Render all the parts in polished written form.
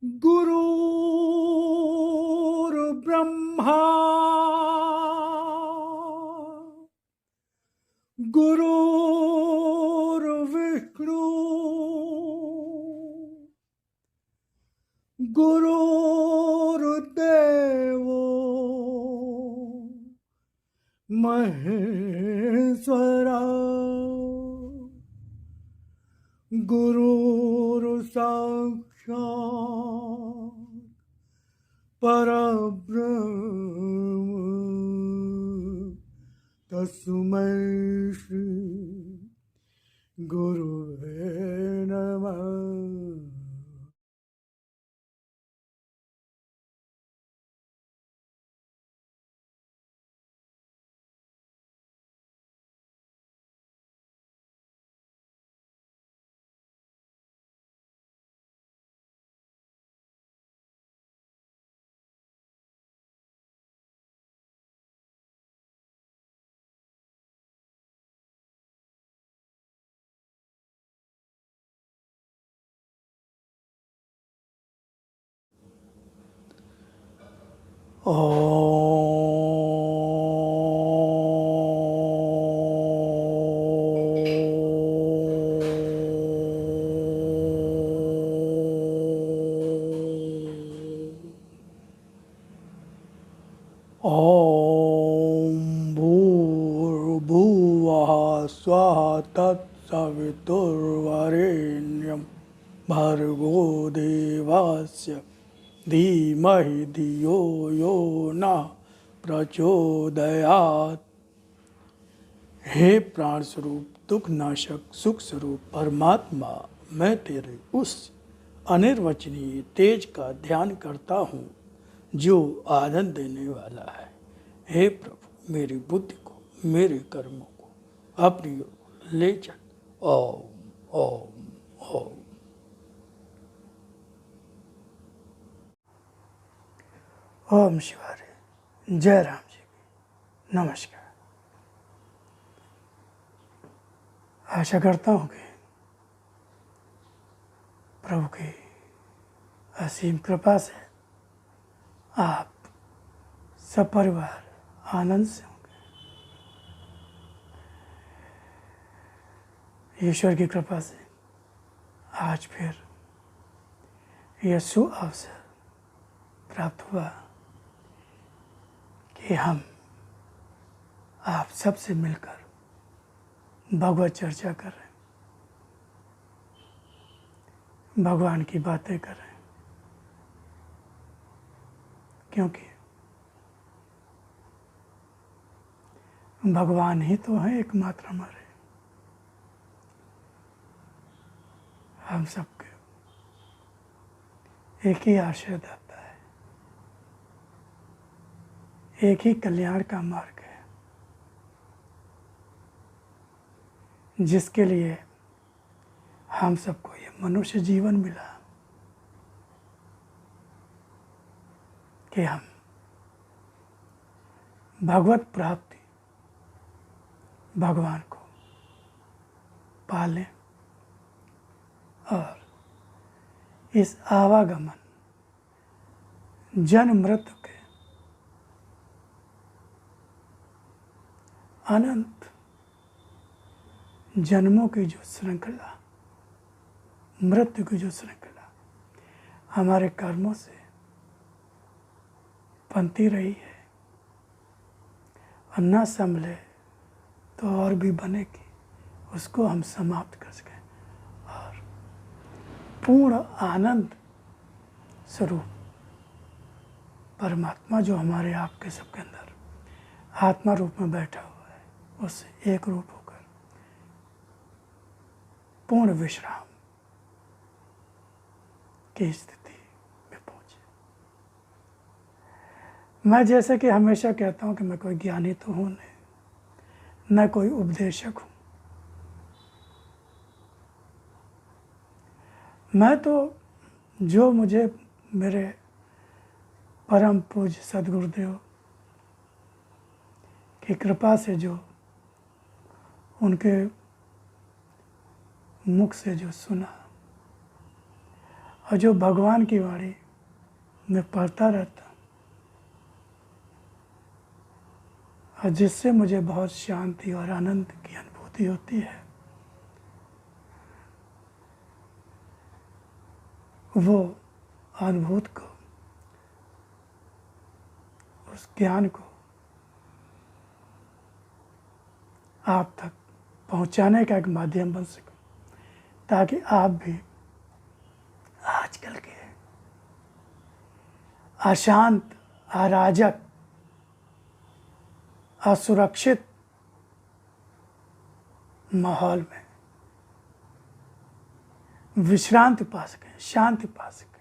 गुरुर्ब्रह्मा गुरुर्विष्णु गुरुर्देवो महेश्वरा गुरुर्साक्षात् परब्रह्म तस्मै श्री गुरुवे नमः। ॐ भूर्भुवः स्वः तत्सवितुर्वरेण्यं भर्गो देवस्य धीमहि धियो यो नः प्रचोदयात्। हे प्राण स्वरूप, दुख नाशक, सुख स्वरूप परमात्मा, मैं तेरे उस अनिर्वचनीय तेज का ध्यान करता हूँ जो आनंद देने वाला है। हे प्रभु, मेरी बुद्धि को, मेरे कर्मों को अपनी ओर ले चल। ओम ओम ओम। ओम शिवाय। जय राम जी की नमस्कार। आशा करता हूँ कि प्रभु की असीम कृपा से आप सब परिवार आनंद से होंगे। ईश्वर की कृपा से आज फिर यह सुअवसर प्राप्त हुआ कि हम आप सबसे मिलकर भगवत चर्चा कर रहे हैं, भगवान की बातें कर रहे हैं, क्योंकि भगवान ही तो हैं एकमात्र हमारे। हम सबके एक ही आशय दाता है, एक ही कल्याण का मार्ग है, जिसके लिए हम सबको ये मनुष्य जीवन मिला कि हम भगवत प्राप्ति, भगवान को पालें और इस आवागमन जन्म मृत्यु के अनंत जन्मों की जो श्रृंखला, मृत्यु की जो श्रृंखला हमारे कर्मों से बनती रही है और न संभले तो और भी बनेगी, उसको हम समाप्त कर सकें और पूर्ण आनंद स्वरूप परमात्मा जो हमारे आपके सबके अंदर आत्मा रूप में बैठा हुआ है, उससे एक रूप होकर पूर्ण विश्राम की स्थिति में पहुंचे। मैं जैसे कि हमेशा कहता हूं कि मैं कोई ज्ञानी तो हूं नहीं, न कोई उपदेशक हूं। मैं तो जो मुझे मेरे परम पूज्य सद्गुरुदेव की कृपा से जो उनके मुख से जो सुना और जो भगवान की वाणी मैं पढ़ता रहता हूँ और जिससे मुझे बहुत शांति और आनंद की अनुभूति होती है, वो अनुभूति को, उस ज्ञान को आप तक पहुंचाने का एक माध्यम बन सकूं, ताकि आप भी आजकल के अशांत, अराजक, असुरक्षित माहौल में विश्रांति पा सकें, शांति पा सकें,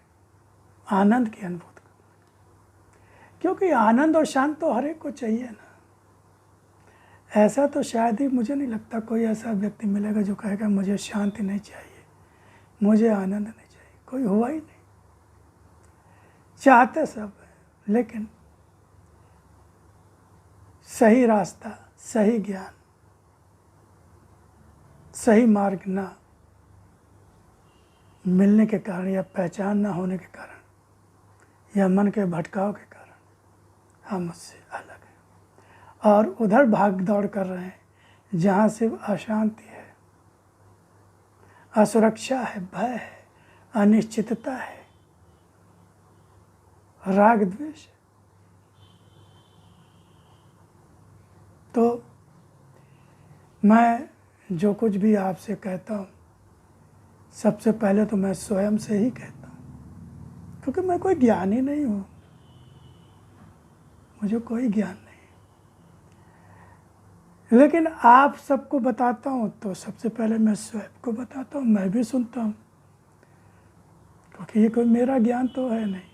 आनंद की अनुभूति करें। क्योंकि आनंद और शांति तो हर एक को चाहिए ना। ऐसा तो शायद ही मुझे नहीं लगता कोई ऐसा व्यक्ति मिलेगा जो कहेगा मुझे शांति नहीं चाहिए, मुझे आनंद नहीं चाहिए। कोई हुआ ही नहीं। चाहते सब हैं, लेकिन सही रास्ता, सही ज्ञान, सही मार्ग ना मिलने के कारण या पहचान ना होने के कारण या मन के भटकाव के कारण हम उससे अलग हैं और उधर भाग दौड़ कर रहे हैं जहाँ सिर्फ अशांति है, असुरक्षा है, भय है, अनिश्चितता है, राग द्वेष है। तो मैं जो कुछ भी आपसे कहता हूँ, सबसे पहले तो मैं स्वयं से ही कहता हूँ, क्योंकि मैं कोई ज्ञानी नहीं हूँ, मुझे कोई ज्ञान नहीं। लेकिन आप सबको बताता हूँ तो सबसे पहले मैं स्वयं को बताता हूँ, मैं भी सुनता हूँ, क्योंकि ये कोई मेरा ज्ञान तो है नहीं।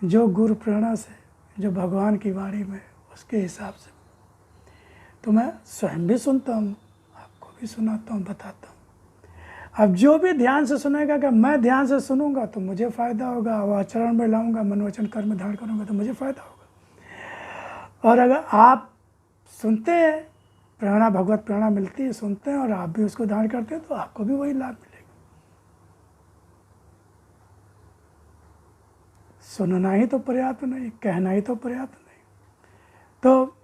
जो गुरु प्रेरणा से, जो भगवान की वाणी में, उसके हिसाब से तो मैं स्वयं भी सुनता हूँ, आपको भी सुनाता हूँ, बताता हूँ। अब जो भी ध्यान से सुनेगा, कि मैं ध्यान से सुनूंगा तो मुझे फ़ायदा होगा, और आचरण में लाऊंगा, मन वचन कर्म धारण करूंगा तो मुझे फ़ायदा होगा। और अगर आप सुनते हैं, प्रेरणा, भगवत प्रेरणा मिलती है, सुनते हैं और आप भी उसको धारण करते हैं, तो आपको भी वही लाभ मिलेगा। सुनना ही तो पर्याप्त नहीं, कहना ही तो पर्याप्त नहीं। तो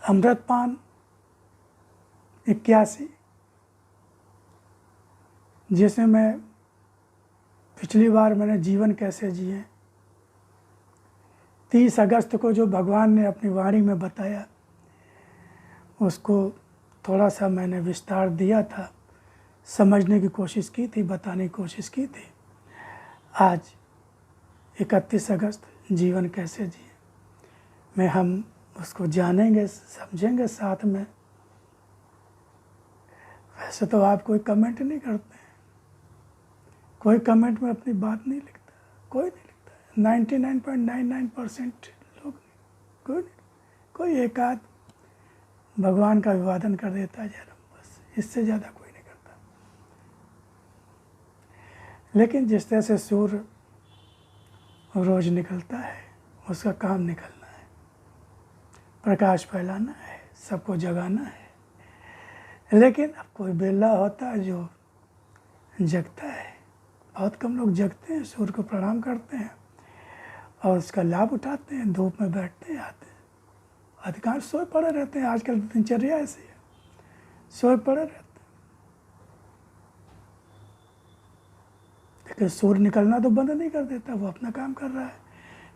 अमृतपान 81, जिसमें मैं पिछली बार मैंने जीवन कैसे जिए, 30 अगस्त को जो भगवान ने अपनी वाणी में बताया, उसको थोड़ा सा मैंने विस्तार दिया था, समझने की कोशिश की थी, बताने की कोशिश की थी। आज 31 अगस्त जीवन कैसे जिए में हम उसको जानेंगे, समझेंगे साथ में। वैसे तो आप कोई कमेंट नहीं करते हैं, कोई कमेंट में अपनी बात नहीं लिखता, कोई नहीं लिखता। 99.99% लोग नहीं, कोई नहीं, कोई एक आध भगवान का अभिवादन कर देता है जन्म, बस, इससे ज़्यादा कोई नहीं करता। लेकिन जिस तरह से सूर्य रोज निकलता है, उसका काम निकलना है, प्रकाश फैलाना है, सबको जगाना है। लेकिन अब कोई बेला होता है जो जगता है। बहुत कम लोग जगते हैं, सूर्य को प्रणाम करते हैं और उसका लाभ उठाते हैं, धूप में बैठते हैं, आते हैं। अधिकांश सोए पड़े रहते हैं, आजकल दिनचर्या ऐसी है, सोए पड़े रहते हैं। लेकिन सूर्य निकलना तो बंद नहीं कर देता, वो अपना काम कर रहा है।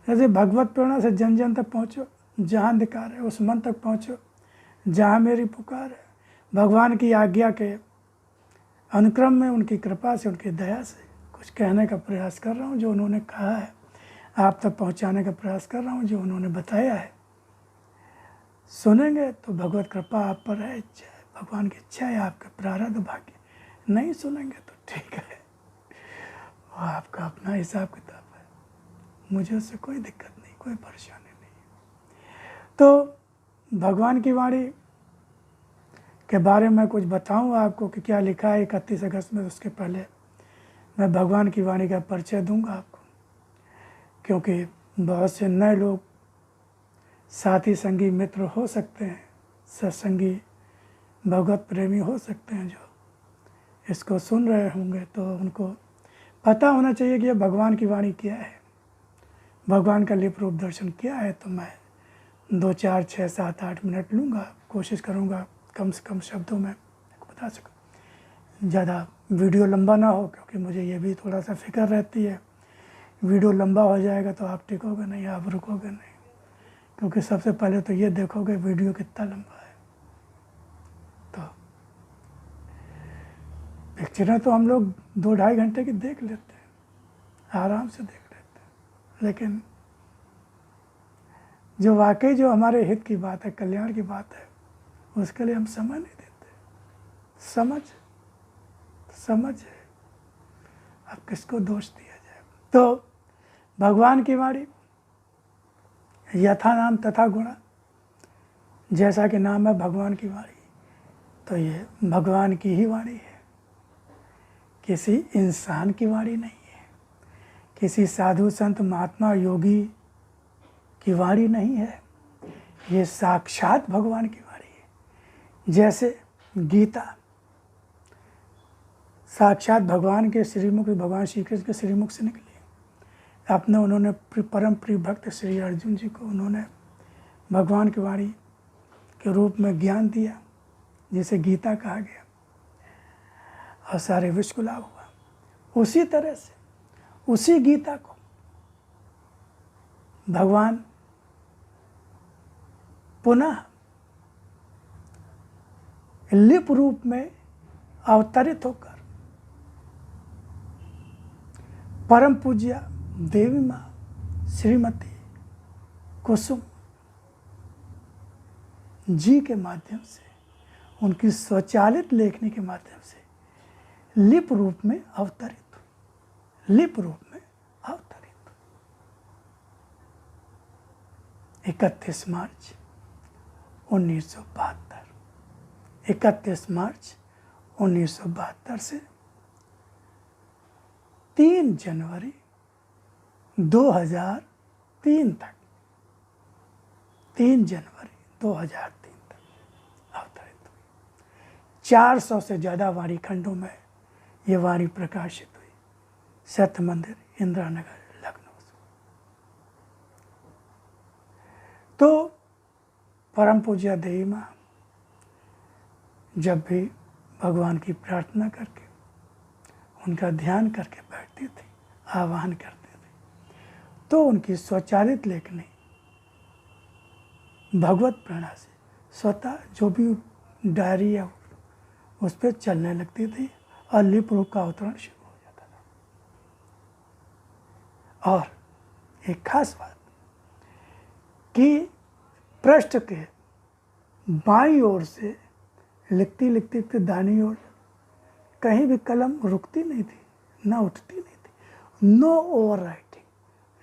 जैसे भगवत प्रेरणा से जन जन तक पहुँचो, जहाँ अंधकार है उस मन तक पहुँचो जहाँ मेरी पुकार है। भगवान की आज्ञा के अनुक्रम में, उनकी कृपा से, उनकी दया से कुछ कहने का प्रयास कर रहा हूँ। जो उन्होंने कहा है आप तक पहुँचाने का प्रयास कर रहा हूँ, जो उन्होंने बताया है। सुनेंगे तो भगवत कृपा आप पर है, इच्छा है, भगवान की इच्छा है, आपके प्रारब्ध भाग्य। नहीं सुनेंगे तो ठीक है, वो आपका अपना हिसाब किताब है, मुझे उससे कोई दिक्कत नहीं, कोई परेशानी नहीं। तो भगवान की वाणी के बारे में कुछ बताऊं आपको कि क्या लिखा है 31 अगस्त में। उसके पहले मैं भगवान की वाणी का परिचय दूंगा आपको, क्योंकि बहुत से नए लोग, साथी संगी मित्र हो सकते हैं, सत्संगी भगवत प्रेमी हो सकते हैं, जो इसको सुन रहे होंगे तो उनको पता होना चाहिए कि ये भगवान की वाणी क्या है, भगवान का लिप रूप दर्शन क्या है। तो मैं 2, 4, 6, 7, 8 मिनट लूँगा, कोशिश करूँगा कम से कम शब्दों में बता सकूँ, ज़्यादा वीडियो लंबा ना हो, क्योंकि मुझे ये भी थोड़ा सा फिक्र रहती है वीडियो लंबा हो जाएगा तो आप टिकोगे नहीं, आप रुकोगे नहीं, क्योंकि सबसे पहले तो ये देखोगे वीडियो कितना लंबा है। तो पिक्चरें तो हम लोग 2-2.5 घंटे की देख लेते हैं, आराम से देख लेते हैं, लेकिन जो वाकई जो हमारे हित की बात है, कल्याण की बात है, उसके लिए हम समय नहीं देते। समझ है, अब किसको दोष दिया जाए। तो भगवान की वाणी यथा नाम तथा गुणा, जैसा कि नाम है भगवान की वाणी, तो ये भगवान की ही वाणी है, किसी इंसान की वाणी नहीं है, किसी साधु संत महात्मा योगी की वाणी नहीं है, ये साक्षात भगवान की वाणी है। जैसे गीता साक्षात भगवान के श्रीमुख, भगवान श्री कृष्ण के श्रीमुख से निकली, अपने उन्होंने परम प्रिय भक्त श्री अर्जुन जी को उन्होंने भगवान की वाणी के रूप में ज्ञान दिया, जिसे गीता कहा गया, और सारे विश्व को लाभ हुआ। उसी तरह से उसी गीता को भगवान पुनः लिप रूप में अवतरित होकर परम पूज्य देवी माँ श्रीमती कुसुम जी के माध्यम से, उनकी स्वचालित लेखनी के माध्यम से लिप रूप में अवतरित 31 मार्च 1972, 31 मार्च 1972 से 3 जनवरी 2003 तक, 3 जनवरी 2003 तक अवतरित हुई। 400 से ज़्यादा वाणी खंडों में ये वाणी प्रकाशित हुई। सत्य मंदिर, इंदिरा नगर, लखनऊ। तो परम पूज्य देवी माँ जब भी भगवान की प्रार्थना करके, उनका ध्यान करके बैठती थी, आवाहन करती थी, तो उनकी स्वचालित लेखनी भगवत प्रेरणा से स्वतः जो भी डायरी या उस पर चलने लगती थी और लिप रूप का अवतरण शुरू हो जाता था। और एक खास बात कि पृष्ठ के बाईं ओर से लिखती लिखती दाहिनी ओर कहीं भी कलम रुकती नहीं थी, ना उठती नहीं थी। No overwriting,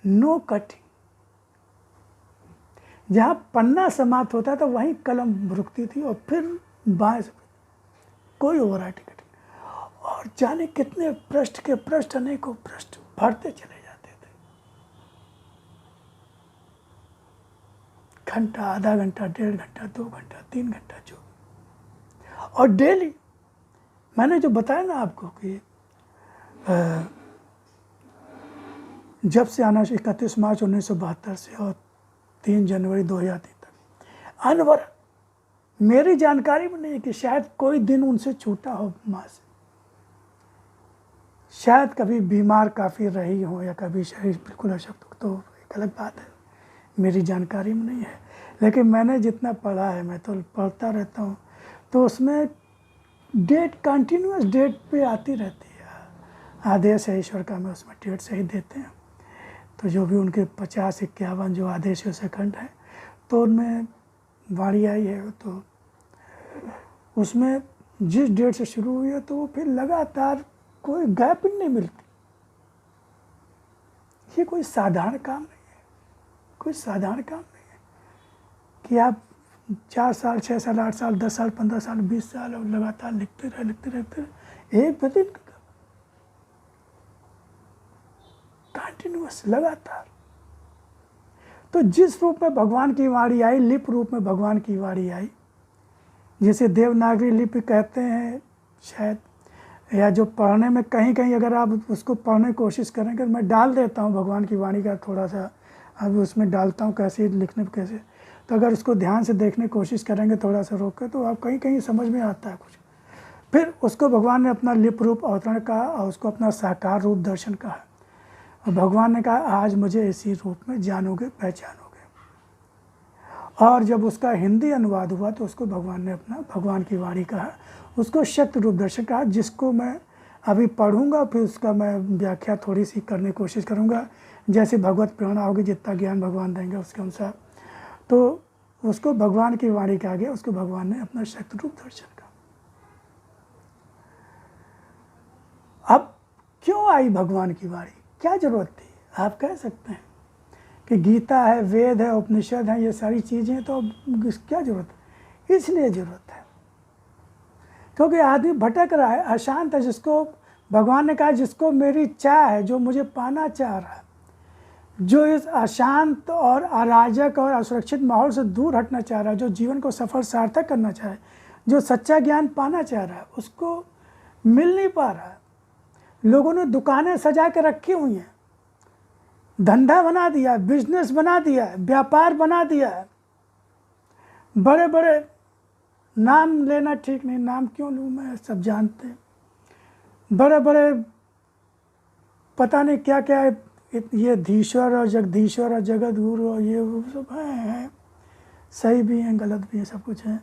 no cutting. जहाँ पन्ना समाप्त होता था वहीं कलम रुकती थी और फिर बाएं से कोई ओवर राइटिंग कटिंग। और जाने कितने पृष्ठ के पृष्ठ, अनेकों पृष्ठ भरते चले जाते थे। घंटा, आधा घंटा, 1.5 घंटा, 2 घंटा, 3 घंटा, जो। और डेली मैंने जो बताया ना आपको कि जब से आना 31 मार्च 1972 से और 3 जनवरी 2003 तक अनवरत, मेरी जानकारी में नहीं है कि शायद कोई दिन उनसे छूटा हो माँ से। शायद कभी बीमार काफ़ी रही हो या कभी शरीर बिल्कुल अशक्त हो, तो एक अलग बात है, मेरी जानकारी में नहीं है। लेकिन मैंने जितना पढ़ा है, मैं तो पढ़ता रहता हूँ, तो उसमें डेट, कंटिन्यूस डेट पे आती रहती है। आदेश है ईश्वर का, मैं उसमें डेट सही देते हैं। तो जो भी उनके 50-51 जो आदेश सेकंड है, तो उनमें वाणी आई है, तो उसमें जिस डेट से शुरू हुई है तो वो फिर लगातार कोई गैपिंग नहीं मिलती। ये कोई साधारण काम नहीं है, कोई साधारण काम नहीं है कि आप 4 साल, 6 साल, 8 साल, 10 साल, 15 साल, 20 साल और लगातार लिखते रहे एक दिन कंटिन्यूअस, लगातार। तो जिस रूप में भगवान की वाणी आई, लिप रूप में भगवान की वाणी आई, जिसे देवनागरी लिपि कहते हैं शायद, या जो पढ़ने में कहीं कहीं अगर आप उसको पढ़ने की कोशिश करेंगे, मैं डाल देता हूँ भगवान की वाणी का थोड़ा सा अभी उसमें डालता हूँ कैसे लिखने पर कैसे, तो अगर उसको ध्यान से देखने की कोशिश करेंगे थोड़ा सा रोक कर, तो आप कहीं कहीं समझ में आता है कुछ। फिर उसको भगवान ने अपना लिप रूप अवतरण कहा और उसको अपना साकार रूप दर्शन कहा, और भगवान ने कहा आज मुझे इसी रूप में जानोगे पहचानोगे। और जब उसका हिंदी अनुवाद हुआ तो उसको भगवान ने अपना भगवान की वाणी कहा, उसको शक्ति रूप दर्शन कहा, जिसको मैं अभी पढ़ूंगा, फिर उसका मैं व्याख्या थोड़ी सी करने की कोशिश करूंगा, जैसे भगवत प्रेरणा होगी, जितना ज्ञान भगवान देंगे उसके अनुसार। तो उसको भगवान की वाणी कहा गया, उसको भगवान ने अपना शक्ति रूप दर्शन कहा। अब क्यों आई भगवान की वाणी, क्या जरूरत थी? आप कह सकते हैं कि गीता है, वेद है, उपनिषद है, ये सारी चीज़ें, तो क्या जरूरत है? इसलिए जरूरत है क्योंकि आदमी भटक रहा है, अशांत है, जिसको भगवान ने कहा जिसको मेरी चाह है, जो मुझे पाना चाह रहा है, जो इस अशांत और अराजक और असुरक्षित माहौल से दूर हटना चाह रहा है, जो जीवन को सफल सार्थक करना चाहे, जो सच्चा ज्ञान पाना चाह रहा है, उसको मिल नहीं पा रहा है। लोगों ने दुकानें सजा के रखी हुई हैं, धंधा बना दिया, बिजनेस बना दिया, व्यापार बना दिया है, बड़े बड़े, नाम लेना ठीक नहीं, नाम क्यों लूँ मैं, सब जानते हैं, बड़े बड़े पता नहीं क्या क्या है, ये धीश्वर और जगदीश्वर और जगत गुरु और ये वो सब हैं, सही भी हैं गलत भी हैं, सब कुछ है,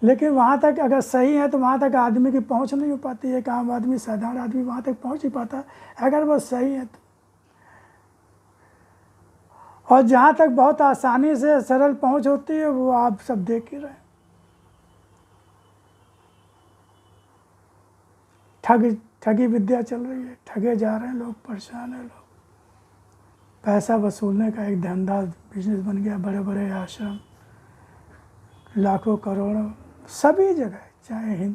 लेकिन वहाँ तक अगर सही है तो वहाँ तक आदमी की पहुँच नहीं हो पाती है, एक आम आदमी, साधारण आदमी वहाँ तक पहुँच नहीं पाता अगर वो सही है तो। और जहाँ तक बहुत आसानी से सरल पहुँच होती है वो आप सब देख ही रहे हैं। ठगी विद्या चल रही है, ठगे जा रहे हैं लोग, परेशान है लोग, पैसा वसूलने का एक धंधा बिजनेस बन गया, बड़े बड़े आश्रम, लाखों करोड़ों सभी जगह, चाहे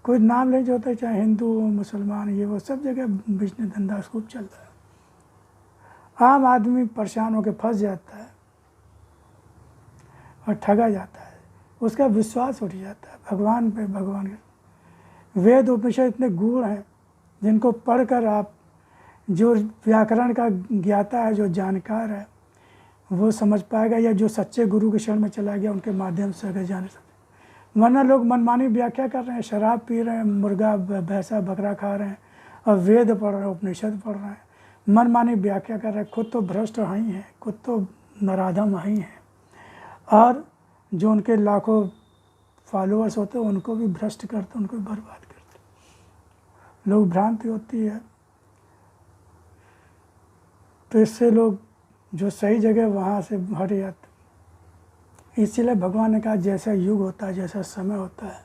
कोई नाम नहीं होता, चाहे हिंदू हो मुसलमान, ये वो सब जगह बिजनेस धंधा खूब चल रहा है। आम आदमी परेशान होकर फंस जाता है और ठगा जाता है, उसका विश्वास उठ जाता है भगवान पे। भगवान के वेद उपनिषद इतने गूढ़ हैं जिनको पढ़कर आप, जो व्याकरण का ज्ञाता है, जो जानकार है, वो समझ पाएगा, या जो सच्चे गुरु के शरण में चला गया उनके माध्यम से अगर जाने सकते। वरना लोग मनमानी व्याख्या कर रहे हैं, शराब पी रहे हैं, मुर्गा भैंसा बकरा खा रहे हैं, और वेद पढ़ रहे हैं, उपनिषद पढ़ रहे हैं, मनमानी व्याख्या कर रहे हैं, खुद तो भ्रष्ट ही हैं, खुद तो नराधम ही हैं, और जो उनके लाखों फॉलोअर्स होते हैं उनको भी भ्रष्ट करते, उनको भी बर्बाद करते। लोग भ्रांति होती है तो इससे लोग जो सही जगह वहाँ से हट जाते। इसीलिए भगवान ने कहा जैसा युग होता है, जैसा समय होता है,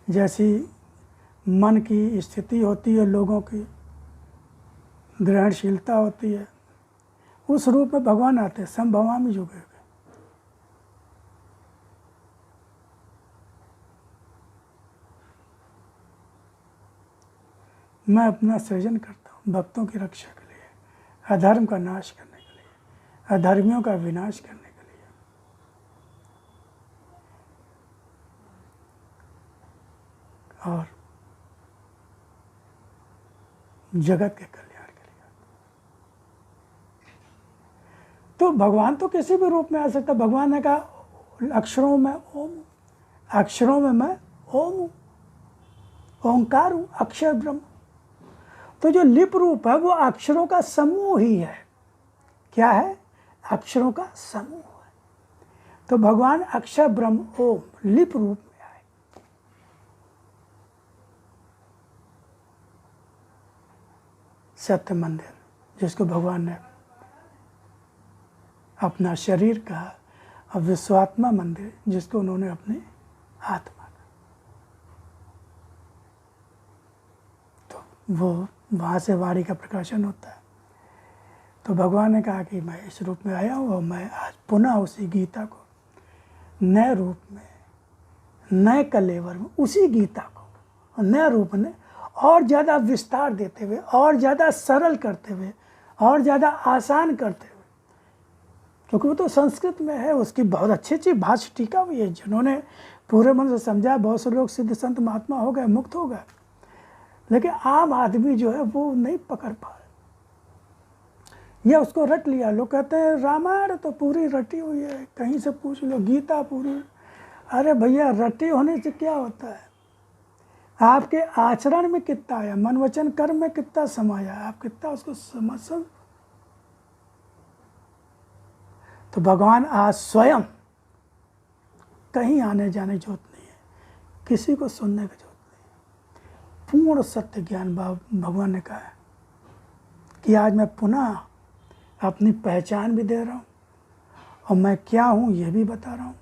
जैसी मन की स्थिति होती है, लोगों की ग्रहणशीलता होती है, उस रूप में भगवान आते हैं। संभवामि युगे। मैं अपना सृजन करता हूँ भक्तों की रक्षा के लिए, अधर्म का नाश करने के लिए, अधर्मियों का विनाश करने के लिए, और जगत के कल्याण के लिए। तो भगवान तो किसी भी रूप में आ सकता। भगवान ने कहा अक्षरों में ओम, अक्षरों में मैं ओम हूँ, ओंकार हूँ, अक्षर ब्रह्म। तो जो लिप रूप है वो अक्षरों का समूह ही है। क्या है? अक्षरों का समूह है। तो भगवान अक्षर ब्रह्म ओम लिप रूप में आए। सत्य मंदिर जिसको भगवान ने अपना शरीर कहा, और विश्वात्मा मंदिर जिसको उन्होंने अपनी आत्मा कहा। तो वो वहाँ से वाणी का प्रकाशन होता है। तो भगवान ने कहा कि मैं इस रूप में आया हूँ और मैं आज पुनः उसी गीता को नए रूप में, नए कलेवर में, उसी गीता को नए रूप में और ज़्यादा विस्तार देते हुए, और ज़्यादा सरल करते हुए, और ज़्यादा आसान करते हुए, क्योंकि वो तो संस्कृत में है, उसकी बहुत अच्छी अच्छी भाषा टीका हुई है। जिन्होंने पूरे मन से समझा, बहुत से लोग सिद्ध संत महात्मा हो गए, मुक्त हो गए। लेकिन आम आदमी जो है वो नहीं पकड़ पा रहा, या उसको रट लिया। लोग कहते हैं रामायण तो पूरी रटी हुई है, कहीं से पूछ लो, गीता पूरी। अरे भैया, रटी होने से क्या होता है? आपके आचरण में कितना आया, मन वचन कर्म में कितना समाया, आप कितना उसको समझ सकते। तो भगवान आज स्वयं, कहीं आने जाने की जरूरत नहीं है, किसी को सुनने की जरूरत नहीं, पूर्ण सत्य ज्ञान भगवान ने कहा है कि आज मैं पुनः अपनी पहचान भी दे रहा हूँ, और मैं क्या हूँ ये भी बता रहा हूँ,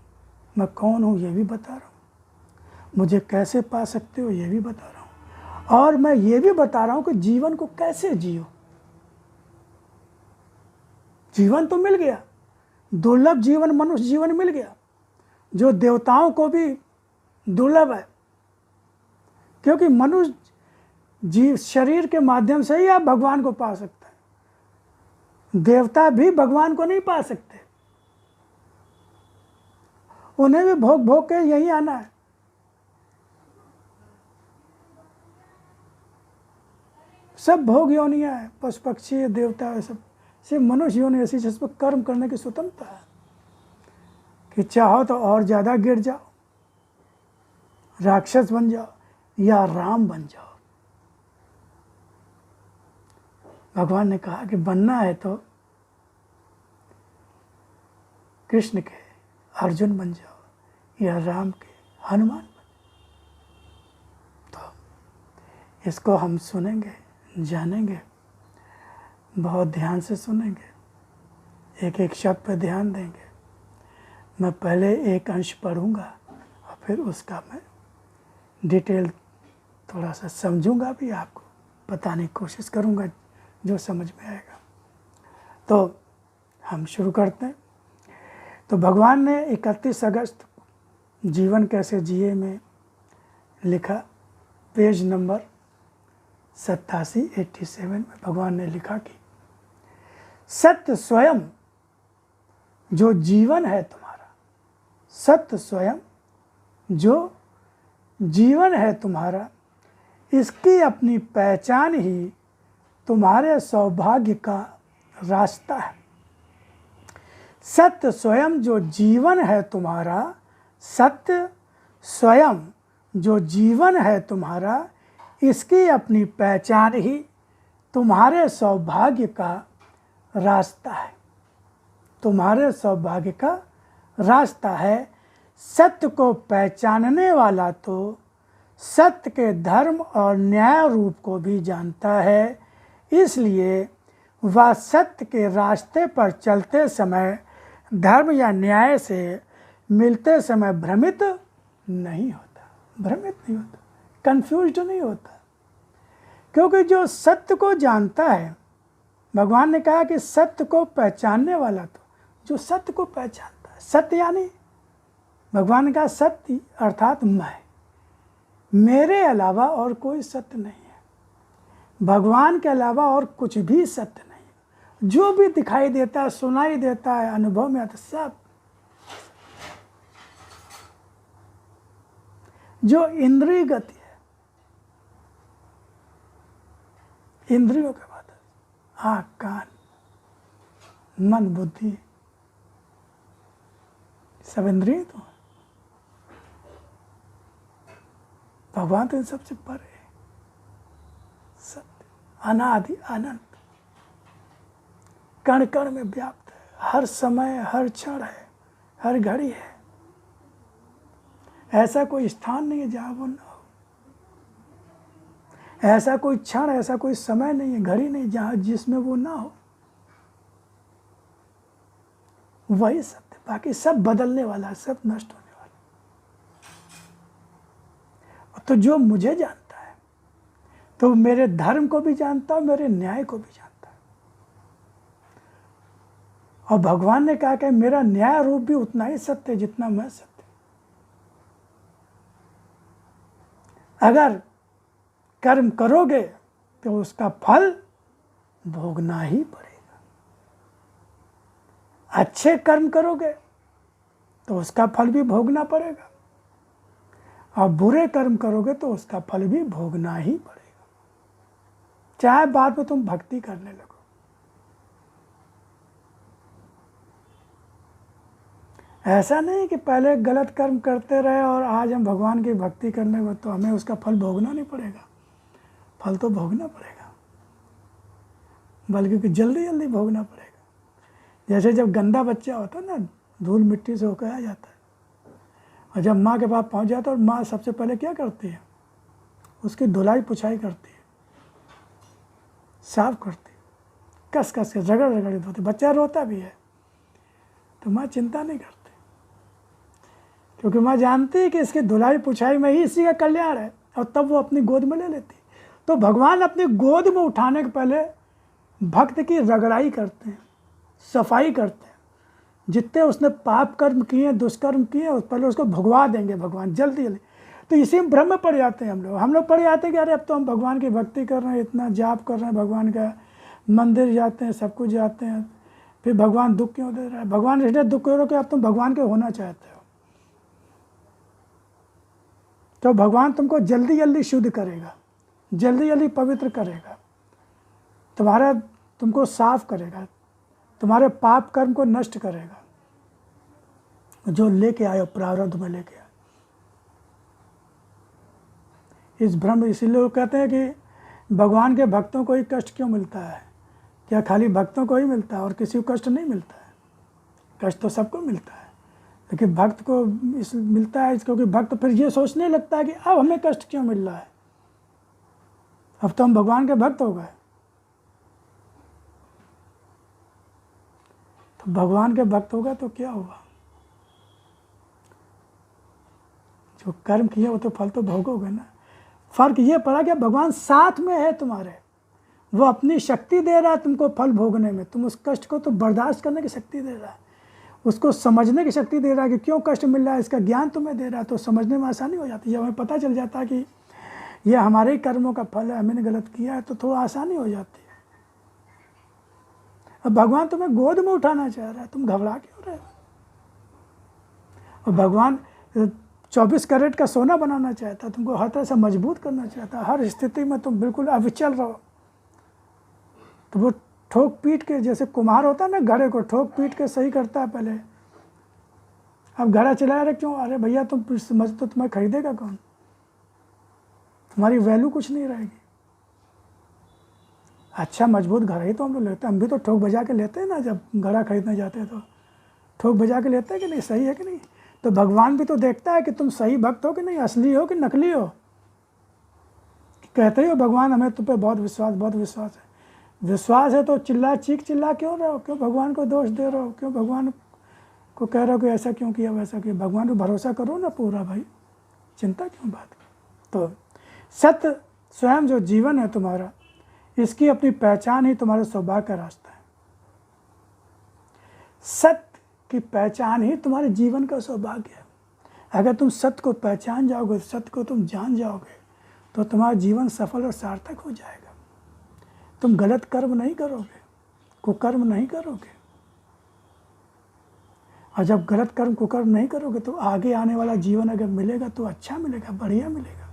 मैं कौन हूँ ये भी बता रहा हूँ, मुझे कैसे पा सकते हो ये भी बता रहा हूँ, और मैं ये भी बता रहा हूँ कि जीवन को कैसे जियो। जीवन तो मिल गया, दुर्लभ जीवन, मनुष्य जीवन मिल गया, जो देवताओं को भी दुर्लभ है, क्योंकि मनुष्य जीव शरीर के माध्यम से ही आप भगवान को पा सकते हैं। देवता भी भगवान को नहीं पा सकते, उन्हें भी भोग भोग के यही आना है। सब भोग योनियां है, पशु पक्षी देवता सब, सिर्फ मनुष्य योनि ऐसी जिस पर कर्म करने की स्वतंत्रता है कि चाहो तो और ज़्यादा गिर जाओ, राक्षस बन जाओ या राम बन जाओ। भगवान ने कहा कि बनना है तो कृष्ण के अर्जुन बन जाओ या राम के हनुमान बन जाओ। तो इसको हम सुनेंगे, जानेंगे, बहुत ध्यान से सुनेंगे, एक एक शब्द पर ध्यान देंगे। मैं पहले एक अंश पढ़ूंगा और फिर उसका मैं डिटेल थोड़ा सा समझूंगा भी, आपको बताने की कोशिश करूंगा जो समझ में आएगा। तो हम शुरू करते हैं। तो भगवान ने 31 अगस्त जीवन कैसे जिए में लिखा, पेज नंबर 87 में भगवान ने लिखा कि सत्य स्वयं जो जीवन है तुम्हारा, सत्य स्वयं जो जीवन है तुम्हारा, इसकी अपनी पहचान ही तुम्हारे सौभाग्य का रास्ता है। सत्य स्वयं जो जीवन है तुम्हारा, सत्य स्वयं जो जीवन है तुम्हारा, इसकी अपनी पहचान ही तुम्हारे सौभाग्य का रास्ता है, तुम्हारे सौभाग्य का रास्ता है। सत्य को पहचानने वाला तो सत्य के धर्म और न्याय रूप को भी जानता है, इसलिए वह सत्य के रास्ते पर चलते समय धर्म या न्याय से मिलते समय भ्रमित नहीं होता, भ्रमित नहीं होता, कंफ्यूज्ड नहीं होता, क्योंकि जो सत्य को जानता है, भगवान ने कहा कि सत्य को पहचानने वाला तो जो सत्य को पहचानता है, सत्य यानी भगवान ने कहा सत्य अर्थात मैं, मेरे अलावा और कोई सत्य नहीं है, भगवान के अलावा और कुछ भी सत्य नहीं है। जो भी दिखाई देता है, सुनाई देता है, अनुभव में आता, सब जो इंद्रिय गति है, इंद्रियों के बाद आँख, कान, मन, बुद्धि, सब इंद्रिय तो भगवान तो इन सबसे परे है, सत्य अनादि अनंत, कण कण में व्याप्त है, हर समय हर क्षण है, हर घड़ी है। ऐसा कोई स्थान नहीं है जहाँ वो ना हो, ऐसा कोई क्षण, ऐसा कोई समय नहीं है, घड़ी नहीं जहाँ जिसमें वो ना हो। वही सत्य, बाकी सब बदलने वाला है, सब नष्ट होने वाला। तो जो मुझे जानता है तो मेरे धर्म को भी जानता है, मेरे न्याय को भी जानता है। और भगवान ने कहा कि मेरा न्याय रूप भी उतना ही सत्य है जितना मैं सत्य। अगर कर्म करोगे तो उसका फल भोगना ही पड़ेगा, अच्छे कर्म करोगे तो उसका फल भी भोगना पड़ेगा, और बुरे कर्म करोगे तो उसका फल भी भोगना ही पड़ेगा। चाहे बाद में तुम भक्ति करने लगो। ऐसा नहीं कि पहले गलत कर्म करते रहे और आज हम भगवान की भक्ति करने में तो हमें उसका फल भोगना नहीं पड़ेगा। फल तो भोगना पड़ेगा, बल्कि जल्दी जल्दी भोगना पड़ेगा। जैसे जब गंदा बच्चा होता है ना, धूल मिट्टी से होकर आ जाता है, और जब माँ के पास पहुँच जाता है, और माँ सबसे पहले क्या करती है, उसकी धुलाई पुछाई करती है, साफ करती है, कस कस के रगड़ रगड़ धोती। बच्चा रोता भी है तो माँ चिंता नहीं करती, क्योंकि माँ जानती है कि इसकी धुलाई पुछाई में ही इसी का कल्याण है, और तब वो अपनी गोद में ले लेती। तो भगवान अपनी गोद में उठाने के पहले भक्त की रगड़ाई करते हैं, सफाई करते हैं। जितने उसने पाप कर्म किए, दुष्कर्म किए, उस पहले उसको भुगवा देंगे भगवान जल्दी जल्दी। तो इसी में भ्रम में पड़ जाते हैं हम लोग पड़ जाते हैं कि अरे अब तो हम भगवान की भक्ति कर रहे हैं, इतना जाप कर रहे हैं, भगवान का मंदिर जाते हैं, सब कुछ जाते हैं, फिर भगवान दुख क्यों दे रहा है? भगवान इसलिए दुख क्यों रहे कि अब तुम भगवान के होना चाहते हो। तो भगवान तुमको जल्दी जल्दी शुद्ध करेगा, जल्दी जल्दी पवित्र करेगा, तुमको साफ करेगा, तुम्हारे पाप कर्म को नष्ट करेगा, जो लेके आए प्रारब्ध में लेके आए। इस भ्रम, इसीलिए लोग कहते हैं कि भगवान के भक्तों को ही कष्ट क्यों मिलता है? क्या खाली भक्तों को ही मिलता है और किसी को कष्ट नहीं मिलता है? कष्ट तो सबको मिलता है, लेकिन भक्त को इस मिलता है क्योंकि भक्त फिर ये सोचने लगता है कि अब हमें कष्ट क्यों मिल रहा है, अब तो हम भगवान के भक्त हो गए। तो भगवान के भक्त होगा तो क्या होगा? जो कर्म किए वो तो फल तो भोगोगे ना। फर्क ये पड़ा कि भगवान साथ में है तुम्हारे, वो अपनी शक्ति दे रहा है तुमको फल भोगने में। तुम उस कष्ट को तो बर्दाश्त करने की शक्ति दे रहा है, उसको समझने की शक्ति दे रहा है कि क्यों कष्ट मिल रहा है, इसका ज्ञान तुम्हें दे रहा है। तो समझने में आसानी हो जाती है। जब हमें पता चल जाता है कि ये हमारे ही कर्मों का फल है, हमने गलत किया है, तो थोड़ा आसानी हो जाती है। अब भगवान तुम्हें गोद में उठाना चाह रहा है, तुम घबरा क्यों रहे हो? और भगवान 24 कैरेट का सोना बनाना चाहता है, तुमको हर तरह से मजबूत करना चाहता है, हर स्थिति में तुम बिल्कुल अविचल रहो। तो वो ठोक पीट के, जैसे कुम्हार होता है ना, घड़े को ठोक पीट के सही करता है पहले। अब घड़ा चला रहे क्यों? अरे भैया तुम समझ, तो तुम्हें खरीदेगा कौन? तुम्हारी वैल्यू कुछ नहीं रहेगी। अच्छा मजबूत घड़ा ही तो हम लोग लेते हैं। हम भी तो ठोक बजा के लेते हैं ना, जब घड़ा खरीदने जाते हैं तो ठोक बजा के लेते हैं कि नहीं, सही है कि नहीं? तो भगवान भी तो देखता है कि तुम सही भक्त हो कि नहीं, असली हो कि नकली हो। कहते ही हो भगवान हमें तुम पे बहुत विश्वास है। विश्वास है तो चिल्ला क्यों रहे हो? क्यों भगवान को दोष दे रहे हो? क्यों भगवान को कह रहे हो कि ऐसा क्यों किया, वैसा किया? भगवान को भरोसा करो ना पूरा भाई, चिंता क्यों बात? तो सत्य स्वयं जो जीवन है तुम्हारा, इसकी अपनी पहचान ही तुम्हारे सौभाग्य का रास्ता है। सत्य की पहचान ही तुम्हारे जीवन का सौभाग्य है। अगर तुम सत्य को पहचान जाओगे, सत्य को तुम जान जाओगे, तो तुम्हारा जीवन सफल और सार्थक हो जाएगा। तुम गलत कर्म नहीं करोगे, कुकर्म नहीं करोगे। और जब गलत कर्म कुकर्म नहीं करोगे तो आगे आने वाला जीवन अगर मिलेगा तो अच्छा मिलेगा, बढ़िया मिलेगा।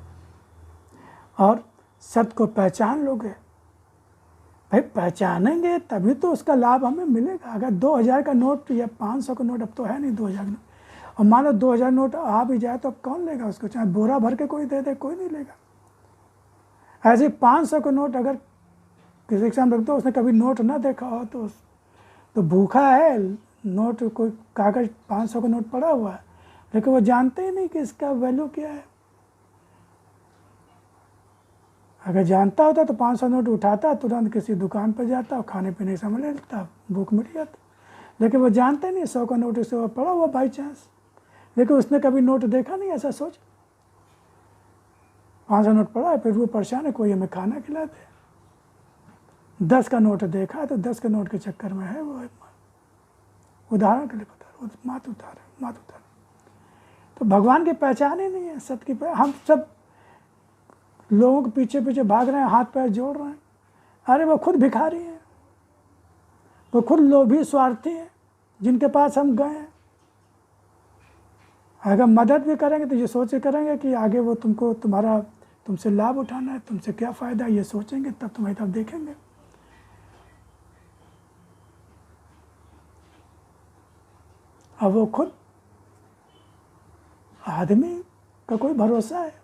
और सत्य को पहचान लोगे भाई, पहचानेंगे तभी तो उसका लाभ हमें मिलेगा। अगर 2000 का नोट या 500 का नोट, अब तो है नहीं 2000 का नोट, और मान लो 2000 नोट आ भी जाए तो अब कौन लेगा उसको? चाहे बोरा भर के कोई दे दे, कोई नहीं लेगा। ऐसे 500 का नोट अगर किसी के सामने रख दो, उसने कभी नोट ना देखा हो तो भूखा है। नोट कोई कागज 500 का नोट पड़ा हुआ है, लेकिन वो जानते ही नहीं कि इसका वैल्यू क्या है। अगर जानता होता तो 500 नोट उठाता, तुरंत किसी दुकान पर जाता और खाने पीने का सामान ले लेता, भूख मिट जाता। लेकिन वो जानते नहीं 100 का नोट इससे पड़ा हुआ बाई चांस, लेकिन उसने कभी नोट देखा नहीं। ऐसा सोच, 500 नोट पड़ा है, फिर वो परेशान है, कोई हमें खाना खिला दे। 10 का नोट देखा तो 10 के नोट के चक्कर में है वो, उदाहरण के लिए बता रहा हूँ, मात उतार। तो भगवान की पहचान ही नहीं है, सत्य की। हम सब लोगों के पीछे पीछे भाग रहे हैं, हाथ पैर जोड़ रहे हैं। अरे वो खुद भिखारी हैं, वो खुद लोभी स्वार्थी हैं, जिनके पास हम गए हैं। अगर मदद भी करेंगे तो ये सोच के करेंगे कि आगे वो तुमसे लाभ उठाना है, तुमसे क्या फ़ायदा ये सोचेंगे, तब तुम्हारी तरफ देखेंगे। अब वो खुद आदमी का कोई भरोसा है,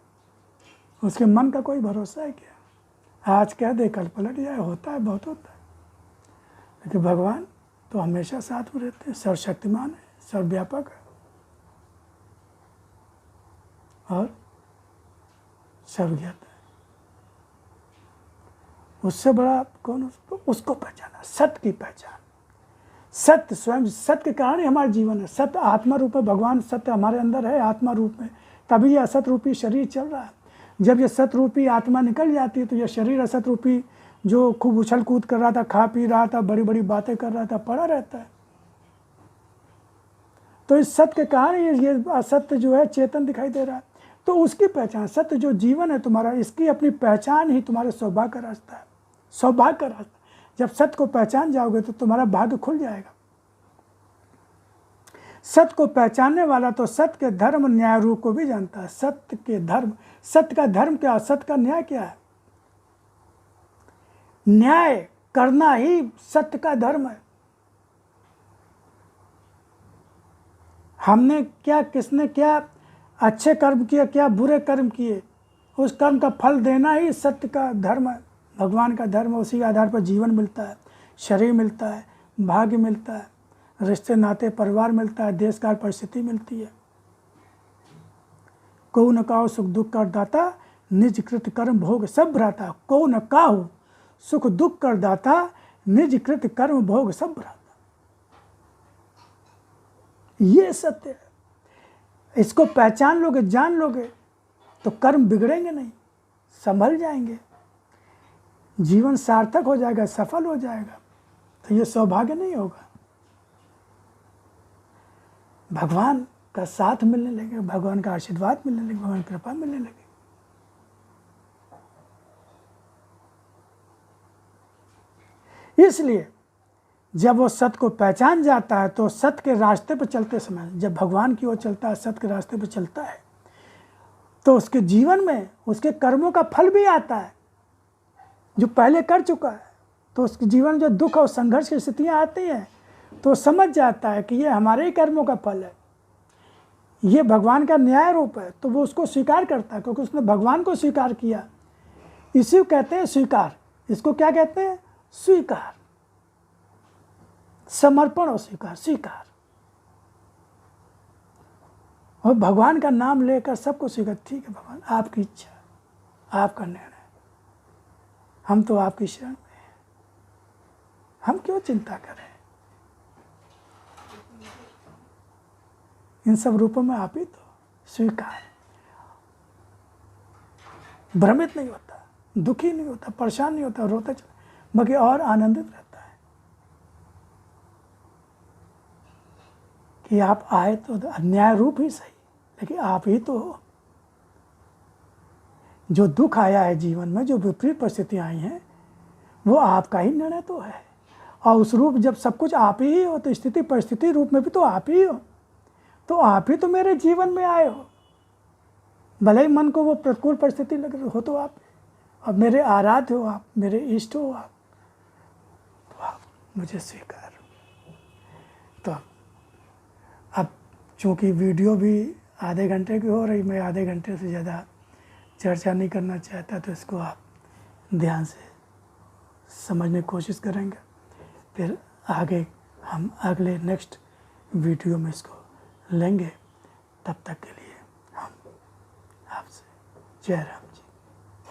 उसके मन का कोई भरोसा है क्या? आज कह दे कल पलट जाए, होता है, बहुत होता है। लेकिन भगवान तो हमेशा साथ में रहते हैं, सर्वशक्तिमान है, सर्वव्यापक है और सर्वज्ञाता है। उससे बड़ा कौन? उसको पहचाना, सत्य की पहचान। सत्य स्वयं, सत्य के कारण ही हमारा जीवन है। सत्य आत्मा रूप में, भगवान सत्य हमारे अंदर है आत्मा रूप में, तभी ये असत रूपी शरीर चल रहा है। जब ये सत रूपी आत्मा निकल जाती है तो ये शरीर असत रूपी जो खूब उछल कूद कर रहा था, खा पी रहा था, बड़ी बड़ी बातें कर रहा था, पड़ा रहता है। तो इस सत्य के कारण ये असत्य जो है चेतन दिखाई दे रहा है। तो उसकी पहचान, सत्य जो जीवन है तुम्हारा, इसकी अपनी पहचान ही तुम्हारे सौभाग्य का रास्ता है, सौभाग्य का रास्ता। जब सत्य को पहचान जाओगे तो तुम्हारा भाग्य खुल जाएगा। सत्य को पहचानने वाला तो सत्य के धर्म न्याय रूप को भी जानता है। सत्य के धर्म, सत्य का धर्म क्या, सत्य का न्याय क्या है? न्याय करना ही सत्य का धर्म है। हमने क्या, किसने क्या अच्छे कर्म किए, क्या बुरे कर्म किए, उस कर्म का फल देना ही सत्य का धर्म है, भगवान का धर्म है। उसी के आधार पर जीवन मिलता है, शरीर मिलता है, भाग्य मिलता है, रिश्ते नाते परिवार मिलता है, देश काल परिस्थिति मिलती है। को न काहु सुख दुख कर दाता, निज कृत कर्म भोग सब भ्राता। को न काहु सुख दुख कर दाता, निज कृत कर्म भोग सब भ्राता। ये सत्य है। इसको पहचान लोगे, जान लोगे तो कर्म बिगड़ेंगे नहीं, संभल जाएंगे, जीवन सार्थक हो जाएगा, सफल हो जाएगा। तो ये सौभाग्य नहीं होगा, भगवान का साथ मिलने लगे, भगवान का आशीर्वाद मिलने लगे, भगवान की कृपा मिलने लगे। इसलिए जब वो सत्य को पहचान जाता है तो सत्य के रास्ते पर चलते समय, जब भगवान की ओर चलता है, सत्य के रास्ते पर चलता है, तो उसके जीवन में उसके कर्मों का फल भी आता है जो पहले कर चुका है। तो उसके जीवन में जो दुख और संघर्ष की स्थितियाँ आती हैं तो समझ जाता है कि ये हमारे ही कर्मों का फल है, ये भगवान का न्याय रूप है। तो वो उसको स्वीकार करता है क्योंकि उसने भगवान को स्वीकार किया। इसी को कहते हैं स्वीकार। इसको क्या कहते हैं? स्वीकार, समर्पण और स्वीकार। स्वीकार और भगवान का नाम लेकर सबको स्वीकार। ठीक है भगवान, आपकी इच्छा, आपका निर्णय, हम तो आपकी शरण में हैं, हम क्यों चिंता करें? इन सब रूपों में आप ही तो। स्वीकार, भ्रमित नहीं होता, दुखी नहीं होता, परेशान नहीं होता, रोता चला, बल्कि और आनंदित रहता है कि आप आए तो अन्याय रूप ही सही, लेकिन आप ही तो हो। जो दुख आया है जीवन में, जो विपरीत परिस्थितियां आई हैं, वो आपका ही निर्णय तो है। और उस रूप जब सब कुछ आप ही हो तो स्थिति परिस्थिति रूप में भी तो आप ही हो। तो आप ही तो मेरे जीवन में आए हो, भले ही मन को वो प्रतिकूल परिस्थिति लग रही हो तो आप, अब मेरे आराध्य हो आप, मेरे इष्ट हो आप, तो आप मुझे स्वीकार। तो अब चूँकि वीडियो भी आधे घंटे की हो रही, मैं आधे घंटे से ज़्यादा चर्चा नहीं करना चाहता, तो इसको आप ध्यान से समझने की कोशिश करेंगे। फिर आगे हम अगले नेक्स्ट वीडियो में इसको लेंगे। तब तक के लिए हम आपसे जय राम जी,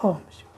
ओम शिव।